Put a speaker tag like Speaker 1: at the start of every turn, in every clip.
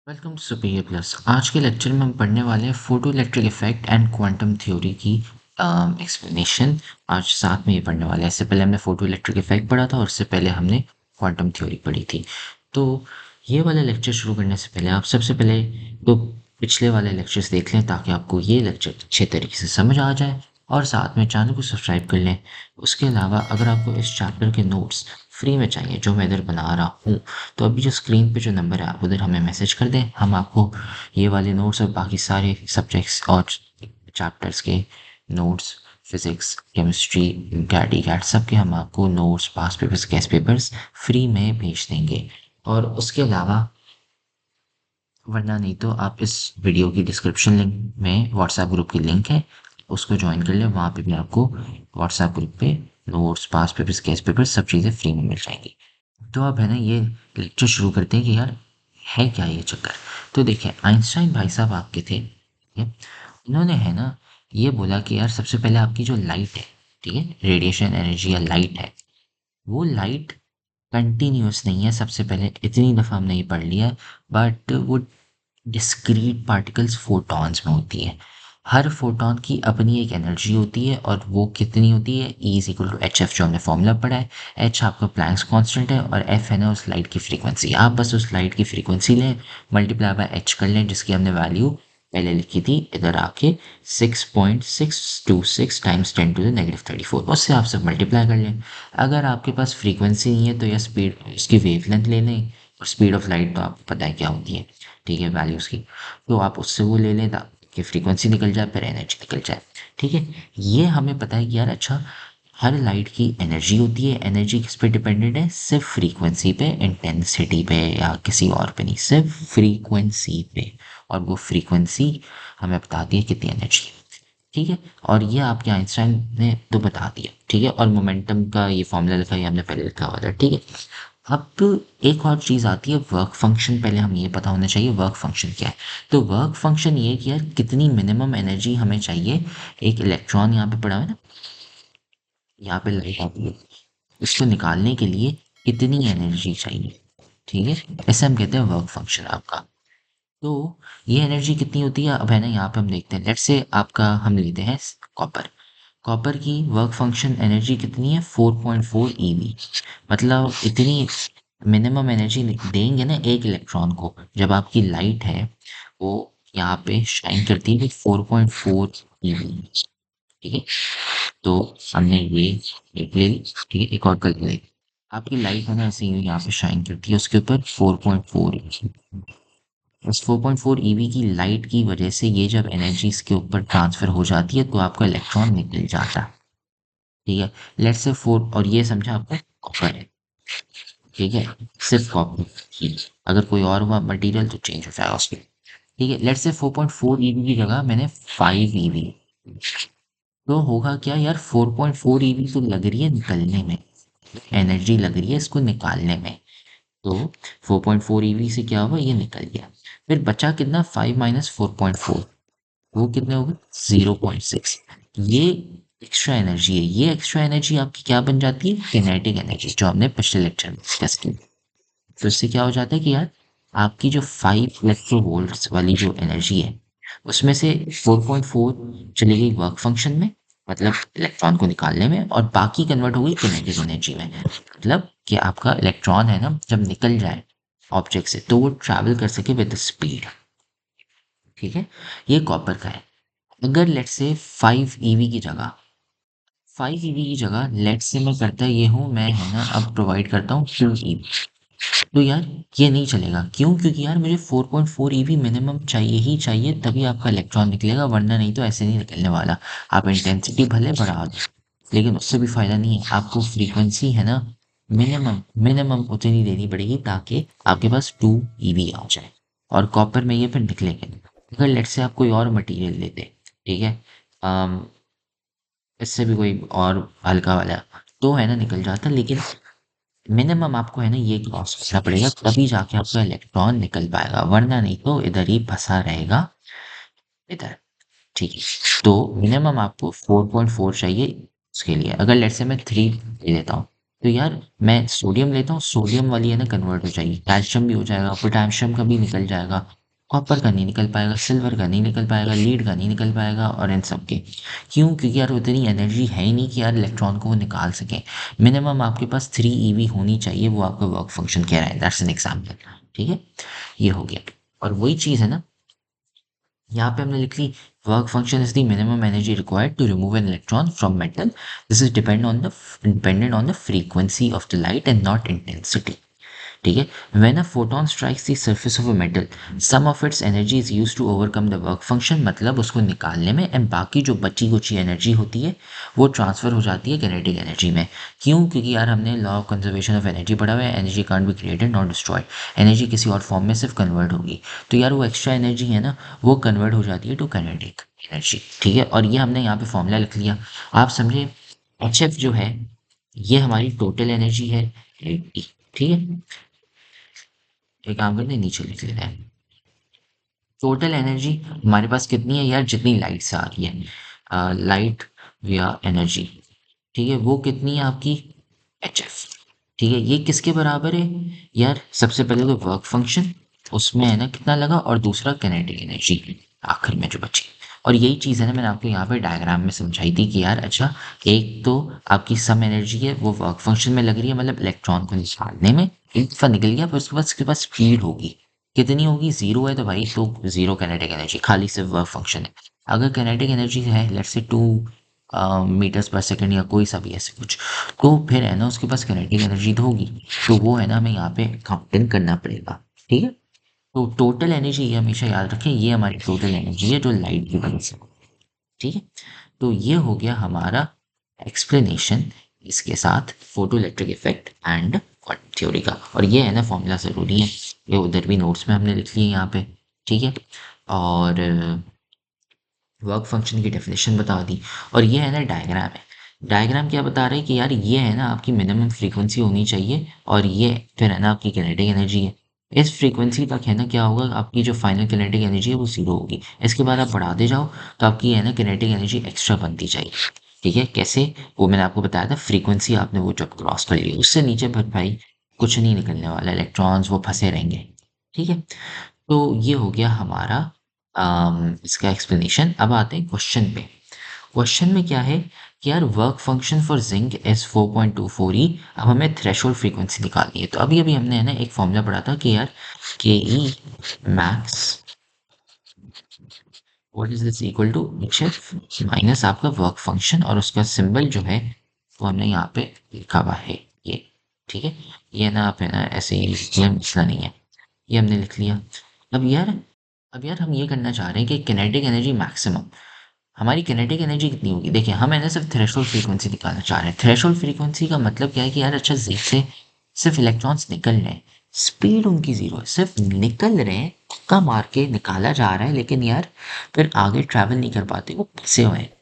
Speaker 1: Welcome to superior plus. आज के lecture में हम पढ़ने वाले हैं photo electric effect and quantum theory की एक्सप्लेनेशन। आज साथ में ये पढ़ने वाले हैं। इससे पहले हमने फोटो इलेक्ट्रिक इफेक्ट पढ़ा था और इससे पहले हमने क्वांटम थ्योरी पढ़ी थी। तो ये वाला लेक्चर शुरू करने से पहले आप सबसे पहले तो पिछले वाले लेक्चर्स देख लें ताकि आपको ये लेक्चर अच्छे तरीके से समझ आ जाए, और साथ में चैनल को सब्सक्राइब कर लें। उसके अलावा अगर आपको इस चैप्टर के नोट्स फ्री में चाहिए जो मैं इधर बना रहा हूँ, तो अभी जो स्क्रीन पे जो नंबर है आप उधर हमें मैसेज कर दें। हम आपको ये वाले नोट्स और बाकी सारे सब्जेक्ट्स और चैप्टर्स के नोट्स, फिजिक्स, केमिस्ट्री, गैट गैट सब के हम आपको notes, past papers, guess papers free में भेज देंगे। और उसके अलावा वरना नहीं तो आप इस वीडियो की डिस्क्रिप्शन लिंक में व्हाट्सएप ग्रुप की लिंक है, उसको ज्वाइन कर लें। वहाँ पे भी आपको व्हाट्सएप ग्रुप पे notes, past papers, case papers सब चीज़ें फ्री में मिल जाएंगी। तो अब है ना ये लेक्चर शुरू करते हैं कि यार है क्या ये चक्कर। तो देखिए, आइंस्टाइन भाई साहब आपके थे, ठीक है। उन्होंने है ना ये बोला कि यार सबसे पहले आपकी जो लाइट है, ठीक है, रेडिएशन एनर्जी या लाइट है, वो लाइट कंटिन्यूअस नहीं है। सबसे पहले इतनी दफ़ा हमने ये पढ़ लिया, बट वो डिस्क्रीट पार्टिकल्स फोटॉन्स में होती है। हर फोटॉन की अपनी एक एनर्जी होती है, और वो कितनी होती है, E is equal to H f, जो हमने फॉर्मूला पढ़ा है। एच आपका प्लैंक्स कांस्टेंट है और एफ है ना उस लाइट की फ्रीक्वेंसी। आप बस उस लाइट की फ्रीक्वेंसी लें, मल्टीप्लाई बाय एच कर लें, जिसकी हमने वैल्यू पहले लिखी थी इधर आके 6.626 टाइम्स 10⁻⁴। उससे आप सब मल्टीप्लाई कर लें। अगर आपके पास फ्रीक्वेंसी नहीं है तो यह स्पीड, उसकी वेवलेंथ ले लें। और स्पीड ऑफ लाइट तो आपको पता है क्या होती है, ठीक है, वैल्यूज़ की। तो आप उससे वो ले लें ताकि फ्रीक्वेंसी निकल जाए, फिर एनर्जी निकल जाए, ठीक है। ये हमें पता है कि यार अच्छा, हर लाइट की एनर्जी होती है। एनर्जी किस पे डिपेंडेंट है, सिर्फ फ्रीक्वेंसी पे, इंटेंसिटी पे या किसी और पे नहीं, सिर्फ फ्रीक्वेंसी पे। और वो फ्रीक्वेंसी हमें बताती है कितनी एनर्जी है, ठीक है। और ये आपके आइंस्टाइन ने तो बता दिया, ठीक है। और मोमेंटम का ये फॉर्मूला लिखा है, ये हमने पहले लिखा हुआ था, ठीक है। अब एक और चीज़ आती है वर्क फंक्शन। पहले हम ये पता होना चाहिए वर्क फंक्शन क्या है। तो वर्क फंक्शन ये है कि यार कितनी मिनिमम एनर्जी हमें चाहिए। एक इलेक्ट्रॉन यहाँ पे पड़ा है ना, यहाँ पे लाइट आती है, इसको निकालने के लिए कितनी एनर्जी चाहिए, ठीक है। ऐसे हम कहते हैं वर्क फंक्शन आपका। तो ये एनर्जी कितनी होती है, अब है ना यहाँ पे हम देखते हैं। लेट्स से आपका हम लेते हैं कॉपर। कॉपर की वर्क फंक्शन एनर्जी कितनी है, 4.4 ईवी। मतलब इतनी मिनिमम एनर्जी देंगे ना एक इलेक्ट्रॉन को, जब आपकी लाइट है वो यहाँ पे शाइन करती है 4.4 ईवी, ठीक है। तो हमने ये एक ले ली, ठीक है। एक और कर ले, आपकी लाइट है ना ऐसे ही यहाँ पे शाइन करती है, उसके ऊपर 4.4। उस 4.4 ईवी की लाइट की वजह से ये जब एनर्जी इसके ऊपर ट्रांसफर हो जाती है तो आपका इलेक्ट्रॉन निकल जाता है, ठीक है। लेट्स से 4, और ये समझा आपको कॉपर है, ठीक है, सिर्फ कॉपर ही। अगर कोई और हुआ मटेरियल तो चेंज हो जाएगा उसमें, ठीक है। लेट्स से 4.4 ईवी की जगह मैंने 5 ईवी, तो होगा क्या यार, 4.4 ईवी तो लग रही है निकलने में, एनर्जी लग रही है इसको निकालने में। तो 4.4 ईवी से क्या हुआ, ये निकल गया। फिर बचा कितना, 5 माइनस 4.4, वो कितने हो गए, 0.6। ये एक्स्ट्रा एनर्जी है। ये एक्स्ट्रा एनर्जी आपकी क्या बन जाती है, किनेटिक एनर्जी, जो हमने पिछले लेक्चर में डिस्कस की। तो इससे क्या हो जाता है कि यार आपकी जो 5 इलेक्ट्रो वोल्ट्स वाली जो एनर्जी है, उसमें से 4.4 चली गई वर्क फंक्शन में, मतलब इलेक्ट्रॉन को निकालने में, और बाकी कन्वर्ट हो गई किनेटिक एनर्जी में। मतलब कि आपका इलेक्ट्रॉन है ना जब निकल जाए ऑब्जेक्ट से तो वो ट्रैवल कर सके विद स्पीड, ठीक है। ये कॉपर का है। अगर लेट्स से 5 ईवी की जगह, 5 ईवी की जगह लेट्स से मैं करता ये हूँ, मैं है ना अब प्रोवाइड करता हूँ 2 ईवी। तो यार ये नहीं चलेगा, क्यों, क्योंकि यार मुझे 4.4 ईवी मिनिमम चाहिए ही चाहिए, तभी आपका इलेक्ट्रॉन निकलेगा, वरना नहीं तो ऐसे नहीं निकलने वाला। आप इंटेंसिटी भले बढ़ा दो, लेकिन उससे भी फायदा नहीं है। आपको फ्रीक्वेंसी है ना मिनिमम मिनिमम उतनी देनी पड़ेगी ताकि आपके पास 2 ईवी आ जाए, और कॉपर में ये फिर निकलेंगे नहीं। अगर लेट से आप कोई और मटेरियल लेते, ठीक है, अम, इससे भी कोई और हल्का वाला, तो है ना निकल जाता, लेकिन मिनिमम आपको है ना ये क्रॉस करना पड़ेगा, तभी जाके आपका इलेक्ट्रॉन निकल पाएगा, वरना नहीं तो इधर ही फंसा रहेगा, इधर, ठीक है। तो मिनिमम आपको 4.4 चाहिए। उसके लिए अगर लेट्स से मैं 3 ले लेता हूँ, तो यार मैं सोडियम लेता हूँ, सोडियम वाली है ना कन्वर्ट हो जाएगी, कैल्शियम भी हो जाएगा, पोटेशियम का भी निकल जाएगा, कॉपर का नहीं निकल पाएगा, सिल्वर का नहीं निकल पाएगा, लीड का नहीं निकल पाएगा, और इन सब के। क्यों? क्योंकि यार उतनी एनर्जी है ही नहीं कि यार इलेक्ट्रॉन को वो निकाल सकें। मिनिमम आपके पास 3 EV होनी चाहिए, वो आपका वर्क फंक्शन कह रहा है, दैट्स एन एग्जाम्पल। ठीक है, ये हो गया। और वही चीज़ है ना, यहाँ पे हमने लिख ली, work function is the minimum energy required to remove an electron from metal, this is dependent on the frequency of the light and not intensity. ठीक है, when a photon strikes the surface of a metal, some of its energy is used to overcome the work function, मतलब उसको निकालने में, and बाकी जो बची कुची energy होती है वो ट्रांसफर हो जाती है किनेटिक एनर्जी में। क्यों? क्योंकि यार हमने law of conservation of energy पढ़ा हुआ है, energy can't be created not destroyed, energy किसी और फॉर्म में सिर्फ कन्वर्ट होगी। तो यार वो एक्स्ट्रा एनर्जी है ना, वो कन्वर्ट हो जाती है टू किनेटिक एनर्जी। ठीक है, और ये हमने यहाँ पे फॉर्मूला लिख लिया, आप समझे। एच एफ जो है, ये हमारी टोटल एनर्जी है, ठीक है। एक काम करते हैं, नीचे लिख लेते हैं, टोटल एनर्जी हमारे पास कितनी है यार, जितनी लाइट से आ रही है, लाइट या एनर्जी, ठीक है, वो कितनी है आपकी, एच एफ। ठीक है, ये किसके बराबर है यार, सबसे पहले तो वर्क फंक्शन, उसमें है ना कितना लगा, और दूसरा किनेटिक एनर्जी आखिर में जो बची। और यही चीज़ है ना, मैंने आपको यहाँ पे डायग्राम में समझाई थी कि यार अच्छा, एक तो आपकी सम एनर्जी है वो वर्क फंक्शन में लग रही है, मतलब इलेक्ट्रॉन को निकालने में, एक दफा निकल गया, फिर उसके बाद स्पीड होगी, कितनी होगी, जीरो है तो भाई, तो जीरो काइनेटिक एनर्जी, खाली सिर्फ वर्क फंक्शन है। अगर काइनेटिक एनर्जी है लेट्स से 2 मीटर्स पर सेकेंड या कोई सा भी ऐसे कुछ, तो फिर है ना उसके पास काइनेटिक एनर्जी तो होगी, तो वो है ना हमें यहाँ पे काउंटिंग करना पड़ेगा। ठीक है, तो टोटल एनर्जी ये हमेशा याद रखें, ये हमारी टोटल एनर्जी है जो लाइट की वजह से। ठीक है, तो ये हो गया हमारा एक्सप्लेनेशन इसके साथ photo electric effect and quantum theory का। और ये है ना फॉर्मूला ज़रूरी है, ये उधर भी नोट्स में हमने लिख लिए यहाँ पे। ठीक है, और वर्क फंक्शन की डेफिनेशन बता दी, और ये है ना डायग्राम है। डायग्राम क्या बता रहा है कि यार ये है ना आपकी मिनिमम फ्रीक्वेंसी होनी चाहिए, और ये फिर है ना आपकी किनेटिक एनर्जी है। इस फ्रीक्वेंसी तक है ना क्या होगा, आपकी जो फाइनल किनेटिक एनर्जी है वो जीरो होगी। इसके बाद आप बढ़ाते जाओ तो आपकी है ना किनेटिक एनर्जी एक्स्ट्रा बनती जाएगी। ठीक है, कैसे? वो मैंने आपको बताया था, फ्रीक्वेंसी आपने वो जब क्रॉस कर ली, उससे नीचे फिर भाई कुछ नहीं निकलने वाला, इलेक्ट्रॉन्स वो फंसे रहेंगे। ठीक है, तो ये हो गया हमारा इसका एक्सप्लेनेशन। अब आते हैं क्वेश्चन पे। क्वेश्चन में क्या है कि यार work function for zinc is 4.24 ई, अब हमें थ्रेशोल्ड फ्रीक्वेंसी निकालनी है। तो अभी अभी हमने है ना एक फॉर्मूला पढ़ा था कि यार K E max what is this equal to H F minus आपका वर्क फंक्शन, और उसका सिंबल जो है वो हमने यहाँ पे लिखा हुआ है ये। ठीक है, ये ना आप है ना ऐसे ही लिखिए, लिखना नहीं है, ये हमने लिख लिया। अब यार अब यार हम ये करना चाह रहे हैं कि किनेटिक एनर्जी मैक्सिमम, हमारी किनेटिक एनर्जी कितनी होगी। देखिए हम है ना सिर्फ थ्रेशोल्ड फ्रीक्वेंसी निकालना चाह रहे हैं। थ्रेशोल्ड फ्रीक्वेंसी का मतलब क्या है कि यार अच्छा ज़ेड से सिर्फ इलेक्ट्रॉन्स निकल रहे हैं, स्पीड उनकी ज़ीरो है, सिर्फ निकल रहे हैं, तुक्का मार के निकाला जा रहा है, लेकिन यार फिर आगे ट्रैवल नहीं कर पाते, वो फंसे हुए हैं।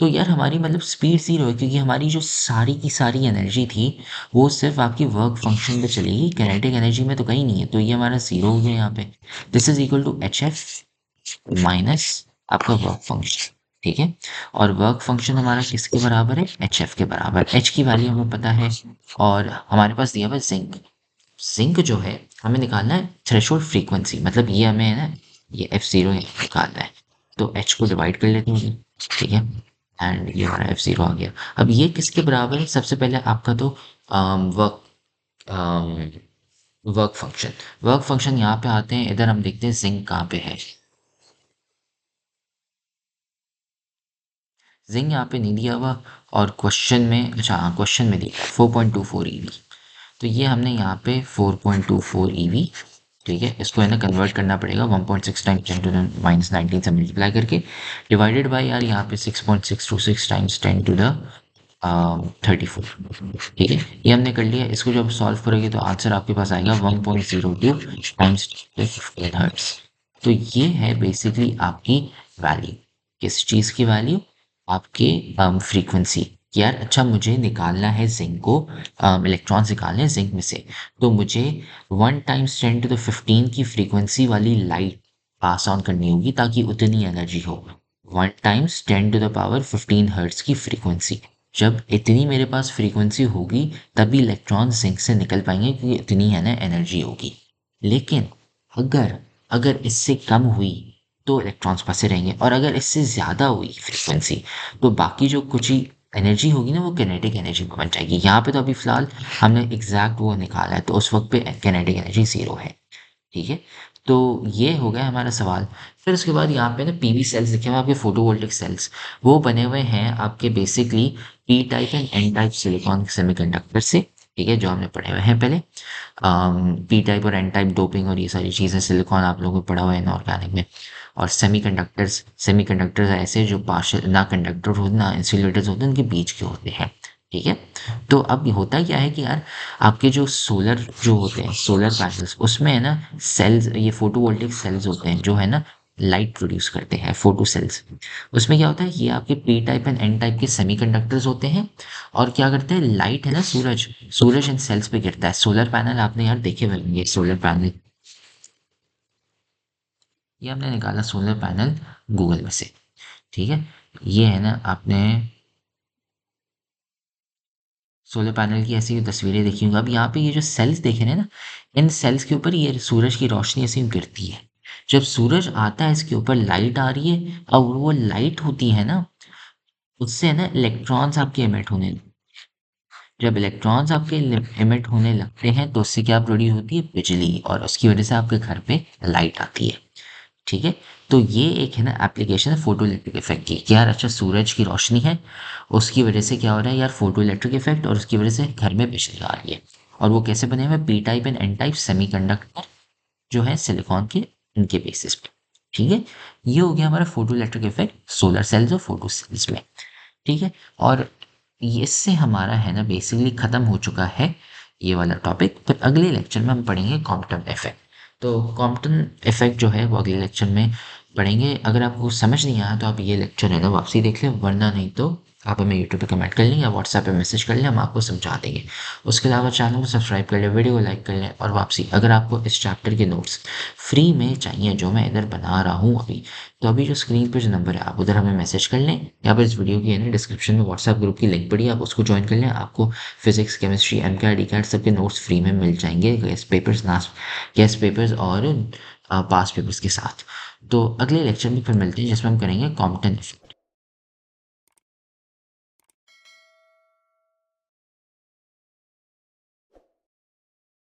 Speaker 1: तो यार हमारी मतलब स्पीड ज़ीरो है, क्योंकि हमारी जो सारी की सारी एनर्जी थी वो सिर्फ आपकी वर्क फंक्शन पे चलेगी, किनेटिक एनर्जी में तो कहीं नहीं है, तो ये हमारा ज़ीरो हो गया यहाँ पे। This is equal to H F minus आपका वर्क फंक्शन। ठीक है, और वर्क फंक्शन हमारा किसके बराबर है, एच एफ के बराबर। एच की वैल्यू हमें पता है, और हमारे पास दिया हुआ है जिंक। जिंक जो है हमें निकालना है थ्रेशोल्ड फ्रीक्वेंसी, मतलब ये हमें है ना ये एफ जीरो निकालना है। तो एच को डिवाइड कर लेते हैं, ठीक है, एंड ये हमारा एफ जीरो आ गया। अब ये किसके बराबर है, सबसे पहले आपका तो work work function. Work function यहाँ पे आते हैं, इधर हम देखते हैं जिंक कहाँ पे है। जिंक यहाँ पे नहीं दिया हुआ, और क्वेश्चन में, अच्छा हाँ क्वेश्चन में दिया 4.24 EV। तो ये हमने यहाँ पे 4.24 EV, ठीक है, इसको है ना कन्वर्ट करना पड़ेगा 1.6 टाइम्स 10⁻19 से मल्टीप्लाई करके, डिवाइडेड बाय यार यहाँ पे 6.626 टाइम्स 10⁻34। ठीक है, ये हमने कर लिया। इसको जब सॉल्व करोगे तो आंसर आपके पास आएगा 1.02 टाइम्स 15 हर्ट्स। तो ये है बेसिकली आपकी वैल्यू, किस चीज़ की वैल्यू, आपके फ्रीक्वेंसी। कि यार अच्छा मुझे निकालना है जिंक को, इलेक्ट्रॉन्स निकालने हैं जिंक में से, तो मुझे 1 × 10⁻15 की फ्रीक्वेंसी वाली लाइट पास ऑन करनी होगी ताकि उतनी एनर्जी हो। 1 × 10⁻15 हर्ट्स की फ्रीक्वेंसी, जब इतनी मेरे पास फ्रीक्वेंसी होगी तभी इलेक्ट्रॉन सिंक से निकल पाएंगे, क्योंकि इतनी है ना एनर्जी होगी। लेकिन अगर अगर इससे कम हुई तो इलेक्ट्रॉन्स फंसे रहेंगे, और अगर इससे ज़्यादा हुई फ्रीक्वेंसी तो बाकी जो कुछ ही एनर्जी होगी ना वो किनेटिक एनर्जी बन जाएगी। यहाँ पे तो अभी फ़िलहाल हमने एग्जैक्ट वो निकाला है, तो उस वक्त पे किनेटिक एनर्जी ज़ीरो है। ठीक है, तो ये हो गया हमारा सवाल। फिर उसके बाद यहाँ पे ना पीवी सेल्स लिखे हुए हैं आपके, फोटोवोल्टिक सेल्स। वो बने हुए हैं आपके basically P type and N type silicon semiconductor से। ठीक है, जो हमने पढ़े हुए हैं पहले। पी टाइप और एन टाइप डोपिंग और ये सारी चीज़ें, सिलिकॉन आप लोगों को पढ़ा हुआ है इनऑर्गेनिक में। और सेमीकंडक्टर्स ऐसे जो पार्शियल ना कंडक्टर होते ना इंसुलेटर्स होते हैं, उनके बीच के होते हैं। ठीक है, तो अब होता क्या है कि यार आपके जो सोलर जो होते हैं सोलर पैनल्स, उसमें है ना सेल्स, ये फोटोवोल्टिक सेल्स होते हैं जो है ना लाइट प्रोड्यूस करते हैं, फोटो सेल्स। उसमें क्या होता है, ये आपके P type and N type के सेमीकंडक्टर्स होते हैं। और क्या करते हैं, लाइट है ना, सूरज सूरज इन सेल्स पे गिरता है। सोलर पैनल आपने यार देखे हुए होंगे, सोलर पैनल। ये हमने निकाला सोलर पैनल गूगल में से। ठीक है, ये है ना आपने सोलर पैनल की ऐसी तस्वीरें देखी होंगी। अब यहाँ पे ये जो सेल्स देखे हैं ना, इन सेल्स के ऊपर ये सूरज की रोशनी ऐसे गिरती है। जब सूरज आता है इसके ऊपर लाइट आ रही है, और वो लाइट होती है ना, उससे है ना इलेक्ट्रॉन्स आपके एमिट होने लगते हैं। जब इलेक्ट्रॉन्स आपके एमिट होने लगते हैं तो उससे क्या प्रोड्यूस होती है, बिजली, और उसकी वजह से आपके घर पे लाइट आती है। ठीक है, तो ये एक है ना एप्लीकेशन है फोटो इलेक्ट्रिक इफेक्ट की, कि यार अच्छा सूरज की रोशनी है, उसकी वजह से क्या हो रहा है यार, फोटो इलेक्ट्रिक इफेक्ट, और उसकी वजह से घर में बिजली आ रही है। और वो कैसे बने हुए, P type and N type semiconductor जो है सिलिकॉन के, इनके बेसिस पे। ठीक है, ये हो गया हमारा photo electric effect solar cells और फोटो सेल्स में। ठीक है, और इससे हमारा है ना बेसिकली ख़त्म हो चुका है ये वाला टॉपिक। फिर अगले लेक्चर में हम पढ़ेंगे कॉम्पटन इफेक्ट। तो कॉम्पटन इफेक्ट जो है वो अगले लेक्चर में पढ़ेंगे। अगर आपको समझ नहीं आया तो आप ये लेक्चर है ना वापसी देख लें, वरना नहीं तो आप हमें यूट्यूब पे कमेंट कर लें या व्हाट्सएप पे मैसेज कर लें, हम आपको समझा देंगे। उसके अलावा चैनल को सब्सक्राइब कर लें, वीडियो को लाइक कर लें। और वापसी अगर आपको इस चैप्टर के नोट्स फ्री में चाहिए जो मैं इधर बना रहा हूँ अभी, तो अभी जो स्क्रीन पे जो नंबर है आप उधर हमें मैसेज कर लें, या फिर इस वीडियो की है ना डिस्क्रिप्शन में व्हाट्सएप ग्रुप की लिंक पड़ी है, आप उसको ज्वाइन कर लें। आपको फिजिक्स, केमिस्ट्री, एमसीईआरटी, डीकैट सबके नोट्स फ्री में मिल जाएंगे, गेस्ट पेपर्स और पास पेपर्स के साथ। तो अगले लेक्चर में फिर मिलते हैं जिसमें हम करेंगे कॉम्पटन